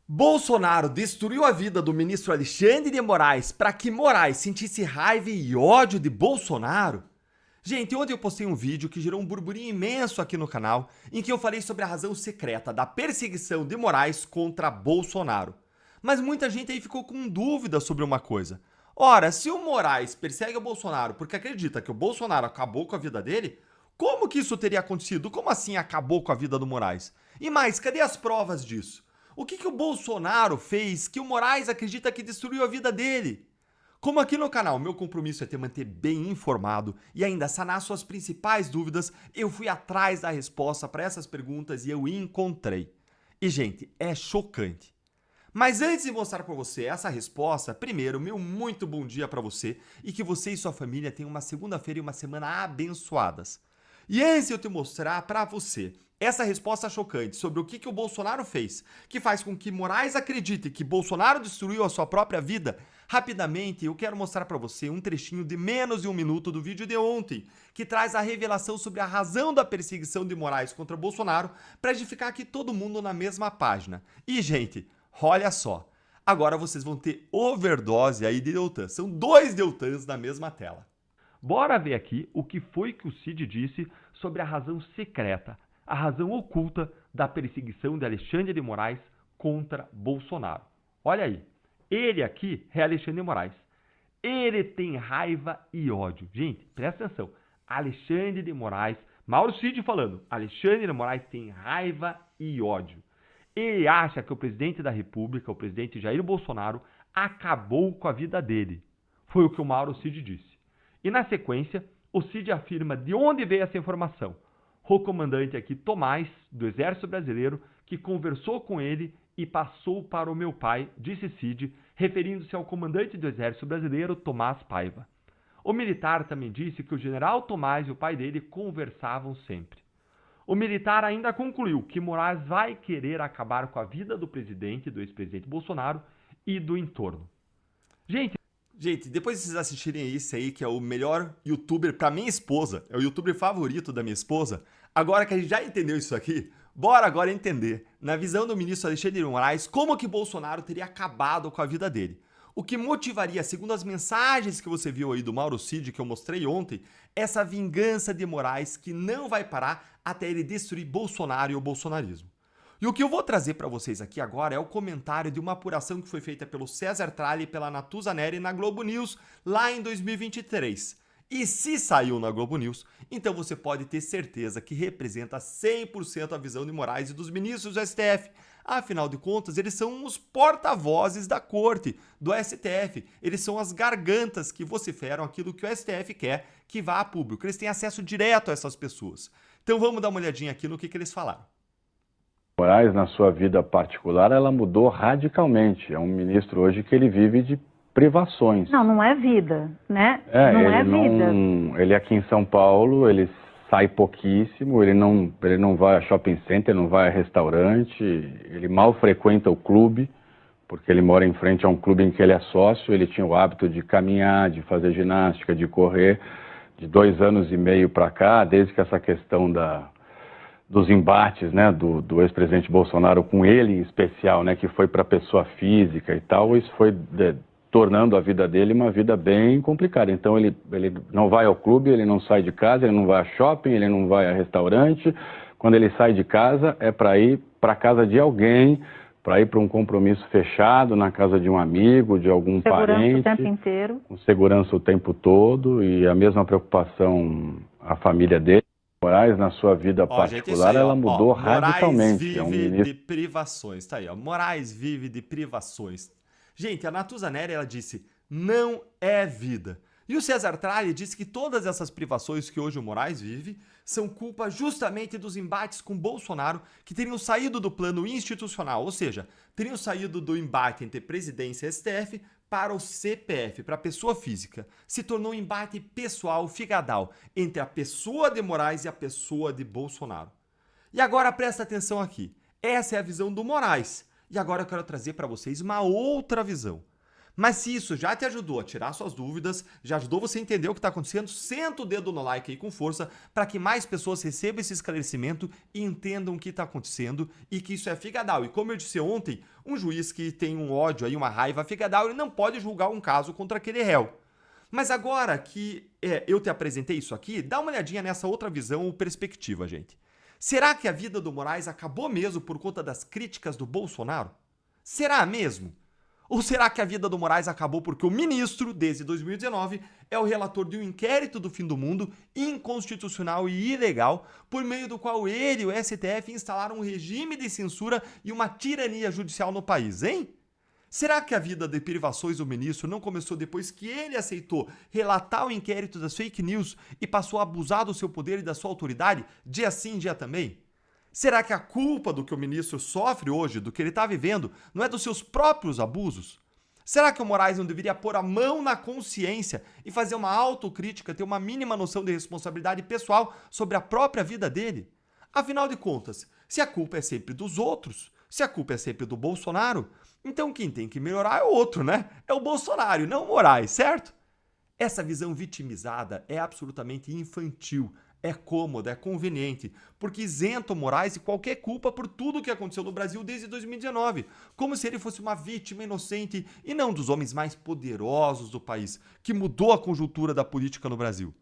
Bolsonaro destruiu a vida do ministro Alexandre de Moraes para que Moraes sentisse raiva e ódio de Bolsonaro? Gente, ontem eu postei um vídeo que gerou um burburinho imenso aqui no canal, em que eu falei sobre a razão secreta da perseguição de Moraes contra Bolsonaro. Mas muita gente aí ficou com dúvida sobre uma coisa. Ora, se o Moraes persegue o Bolsonaro porque acredita que o Bolsonaro acabou com a vida dele, como que isso teria acontecido? Como assim acabou com a vida do Moraes? E mais, cadê as provas disso? O que o Bolsonaro fez que o Moraes acredita que destruiu a vida dele? Como aqui no canal meu compromisso é te manter bem informado e ainda sanar suas principais dúvidas, eu fui atrás da resposta para essas perguntas e eu encontrei. E gente, é chocante. Mas antes de mostrar para você essa resposta, primeiro, meu muito bom dia para você e que você e sua família tenham uma segunda-feira e uma semana abençoadas. E antes de eu te mostrar para você essa resposta chocante sobre o que o Bolsonaro fez, que faz com que Moraes acredite que Bolsonaro destruiu a sua própria vida, rapidamente eu quero mostrar para você um trechinho de menos de um minuto do vídeo de ontem, que traz a revelação sobre a razão da perseguição de Moraes contra Bolsonaro, para a gente ficar aqui todo mundo na mesma página. E, gente, olha só, agora vocês vão ter overdose aí de Deltan. São dois Deltans na mesma tela. Bora ver aqui o que foi que o Cid disse sobre a razão secreta, a razão oculta da perseguição de Alexandre de Moraes contra Bolsonaro. Olha aí, ele aqui é Alexandre de Moraes. Ele tem raiva e ódio. Gente, presta atenção. Alexandre de Moraes, Mauro Cid falando, Alexandre de Moraes tem raiva e ódio. Ele acha que o presidente da República, o presidente Jair Bolsonaro, acabou com a vida dele. Foi o que o Mauro Cid disse. E na sequência, o Cid afirma de onde veio essa informação. O comandante aqui, Tomás, do Exército Brasileiro, que conversou com ele e passou para o meu pai, disse Cid, referindo-se ao comandante do Exército Brasileiro, Tomás Paiva. O militar também disse que o general Tomás e o pai dele conversavam sempre. O militar ainda concluiu que Moraes vai querer acabar com a vida do presidente, do ex-presidente Bolsonaro e do entorno. Gente, depois de vocês assistirem isso aí, que é o melhor youtuber pra minha esposa, é o youtuber favorito da minha esposa, agora que a gente já entendeu isso aqui, bora agora entender, na visão do ministro Alexandre de Moraes, como que Bolsonaro teria acabado com a vida dele. O que motivaria, segundo as mensagens que você viu aí do Mauro Cid, que eu mostrei ontem, essa vingança de Moraes que não vai parar até ele destruir Bolsonaro e o bolsonarismo. E o que eu vou trazer para vocês aqui agora é o comentário de uma apuração que foi feita pelo César Tralli e pela Natuza Neri na Globo News lá em 2023. E se saiu na Globo News, então você pode ter certeza que representa 100% a visão de Moraes e dos ministros do STF. Afinal de contas, eles são os porta-vozes da corte, do STF. Eles são as gargantas que vociferam aquilo que o STF quer que vá a público. Eles têm acesso direto a essas pessoas. Então vamos dar uma olhadinha aqui no que eles falaram. Moraes, na sua vida particular, ela mudou radicalmente. É um ministro hoje que ele vive de privações. Não é vida, né? Não é vida. Ele aqui em São Paulo, ele sai pouquíssimo, ele não vai a shopping center, não vai a restaurante, ele mal frequenta o clube, porque ele mora em frente a um clube em que ele é sócio. Ele tinha o hábito de caminhar, de fazer ginástica, de correr, de 2 anos e meio para cá, desde que essa questão dos embates, né, do ex-presidente Bolsonaro com ele em especial, né, que foi para a pessoa física e tal, isso foi tornando a vida dele uma vida bem complicada. Então ele não vai ao clube, ele não sai de casa, ele não vai a shopping, ele não vai a restaurante. Quando ele sai de casa é para ir para a casa de alguém, para ir para um compromisso fechado na casa de um amigo, de algum parente. Segurança o tempo inteiro. Com segurança o tempo todo, e a mesma preocupação a família dele. Moraes, na sua vida particular, aí, ela mudou radicalmente. Moraes vive de privações, tá aí, ó. Moraes vive de privações. Gente, a Natuza Neri, ela disse, não é vida. E o César Tralli disse que todas essas privações que hoje o Moraes vive são culpa justamente dos embates com Bolsonaro, que teriam saído do plano institucional, ou seja, teriam saído do embate entre presidência e STF para o CPF, para a pessoa física. Se tornou um embate pessoal, figadal, entre a pessoa de Moraes e a pessoa de Bolsonaro. E agora presta atenção aqui. Essa é a visão do Moraes. E agora eu quero trazer para vocês uma outra visão. Mas se isso já te ajudou a tirar suas dúvidas, já ajudou você a entender o que está acontecendo, senta o dedo no like aí com força para que mais pessoas recebam esse esclarecimento e entendam o que está acontecendo e que isso é figadal. E como eu disse ontem, um juiz que tem um ódio aí, uma raiva figadal, ele não pode julgar um caso contra aquele réu. Mas agora que eu te apresentei isso aqui, dá uma olhadinha nessa outra visão ou perspectiva, gente. Será que a vida do Moraes acabou mesmo por conta das críticas do Bolsonaro? Será mesmo? Ou será que a vida do Moraes acabou porque o ministro, desde 2019, é o relator de um inquérito do fim do mundo inconstitucional e ilegal, por meio do qual ele e o STF instalaram um regime de censura e uma tirania judicial no país, hein? Será que a vida de privações do ministro não começou depois que ele aceitou relatar o inquérito das fake news e passou a abusar do seu poder e da sua autoridade, dia sim, dia também? Será que a culpa do que o ministro sofre hoje, do que ele está vivendo, não é dos seus próprios abusos? Será que o Moraes não deveria pôr a mão na consciência e fazer uma autocrítica, ter uma mínima noção de responsabilidade pessoal sobre a própria vida dele? Afinal de contas, se a culpa é sempre dos outros, se a culpa é sempre do Bolsonaro, então quem tem que melhorar é o outro, né? É o Bolsonaro e não o Moraes, certo? Essa visão vitimizada é absolutamente infantil, é cômoda, é conveniente, porque isenta o Moraes de qualquer culpa por tudo o que aconteceu no Brasil desde 2019, como se ele fosse uma vítima inocente e não dos homens mais poderosos do país, que mudou a conjuntura da política no Brasil.